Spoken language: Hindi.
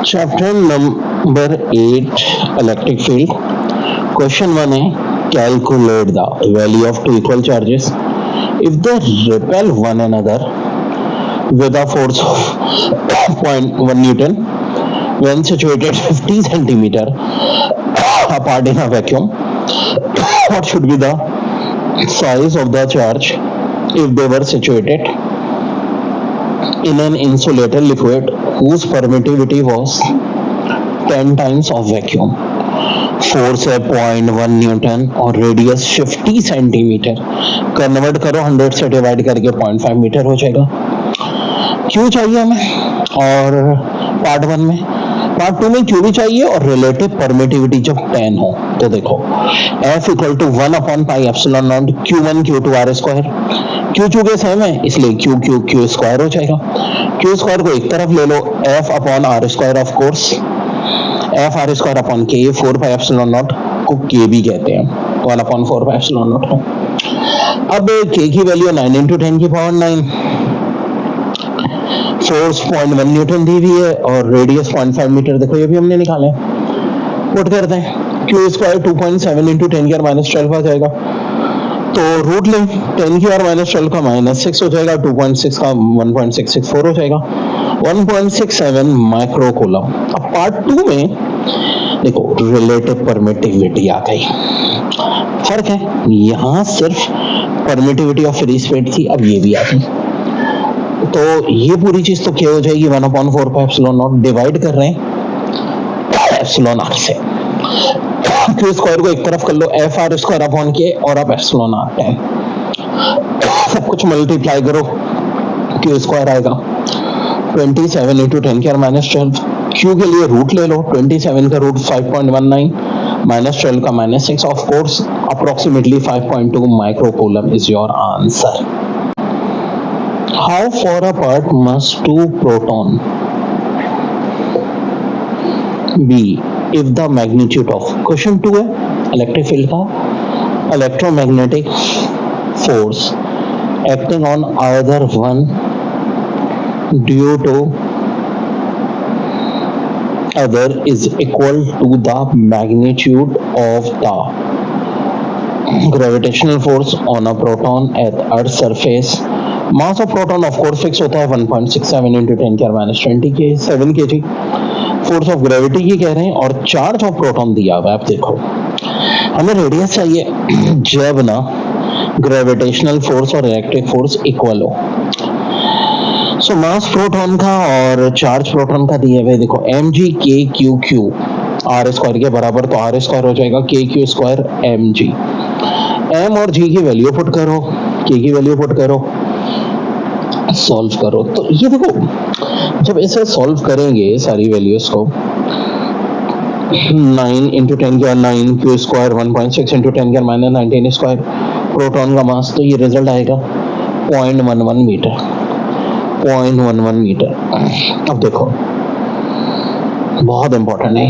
Chapter number 8 electric field question 1 है calculate the value of two equal charges if they repel one another with a force of 0.1 newton when situated 50 centimeter apart in a vacuum. What should be the size of the charge if they were situated in an insulated liquid whose permittivity was 10 times of vacuum? Force है 0.1 न्यूटन और रेडियस 50 सेंटीमीटर. कन्वर्ट करो 100 से डिवाइड करके 0.5 मीटर हो जाएगा. क्यों चाहिए हमें? और पार्ट 1 में, पार्ट 2 में क्यों भी चाहिए और रिलेटिव परमिटिविटी जब 10 हो तो देखो F equal to 1 upon pi epsilon naught Q1 Q2 R square. Q चूंकि सेम है इसलिए Q स्क्वायर हो जाएगा. Q स्क्वायर को एक तरफ ले लो, F upon R square of course F R square upon के, 4 पाई एप्सिलॉन नॉट को के भी कहते हैं, 1 अपॉन 4 पाई एप्सिलॉन नॉट को. अब के की वैल्यू 9 इंटू 10 की पावर 9, फोर्स 0.1 न्यूटन दी हुई है और रेडियस 0.5 मीटर. देखो ये भी हमने निकाले, पुट करते हैं. क्यू स्क्वायर 2.7 इंटू 10 की और माइनस 12 आ जाएगा, तो रूट लें 10 की और माइनस 12 का माइनस 6 हो जाएगा, 2.6 का 1.664 हो जाएगा, 1.67 माइक्रो कूलम. अब पार्ट 2 में देखो रिलेटिव परमिटिविटी आ गई. फर्क है, यहाँ सिर्फ परमिटिविटी ऑफ फ्री स्पेस थी, अब ये भी आ गई. तो ये पूरी चीज तो क्या हो जाएगी 1/4 पाई एप्सिलॉन नॉट, डिवाइड कर रहे हैं एप्सिलॉन आर से. क्यू स्क्वायर को एक तरफ कर लो, एफ आर स्क्वायर अपॉन के और अब एप्सिलॉन आर 10, सब कुछ मल्टीप्लाई करो, क्यू स्क्वायर आएगा 27 इंटू 10 की और माइनस 12. क्यू के लिए रूट ले लो, 27 का रूट 5.19 माइनस 12 का minus 6. Of course approximately 5.2 micro coulomb is your answer. How far apart must two proton be if the magnitude of question 2 है इलेक्ट्रिक फील्ड का, electromagnetic force acting on either one due to other is equal to the magnitude of the gravitational force on a proton at earth surface. mass of proton of course fix होता है 1.67 into 10 की minus 20 के 7 kg. फोर्स ऑफ ग्रेविटी की कह रहे हैं और चार्ज ऑफ प्रोटॉन दिया हुआ है. आप देखो हमें रेडियस चाहिए जब ना ग्रेविटेशनल फोर्स और इलेक्ट्रिक फोर्स इक्वल हो. सो मास प्रोटॉन का और चार्ज प्रोटॉन का दिए हुए देखो एम जी के क्यू क्यू आर स्क्वायर के बराबर, तो आर स्क्वायर हो जाएगा के Q square M G. M और जी की वैल्यू पुट करो, के की वैल्यू पुट करो, सॉल्व करो. तो ये देखो जब इसे सॉल्व करेंगे सारी वैल्यूज को, 9 इंटू 10 की 9 क्यू स्क्वायर 1.6 इंटू 10 की माइनस 19 स्क्वायर प्रोटॉन का मास, तो ये रिजल्ट आएगा 0.11 मीटर. 0.11 मीटर. अब देखो बहुत इंपॉर्टेंट है.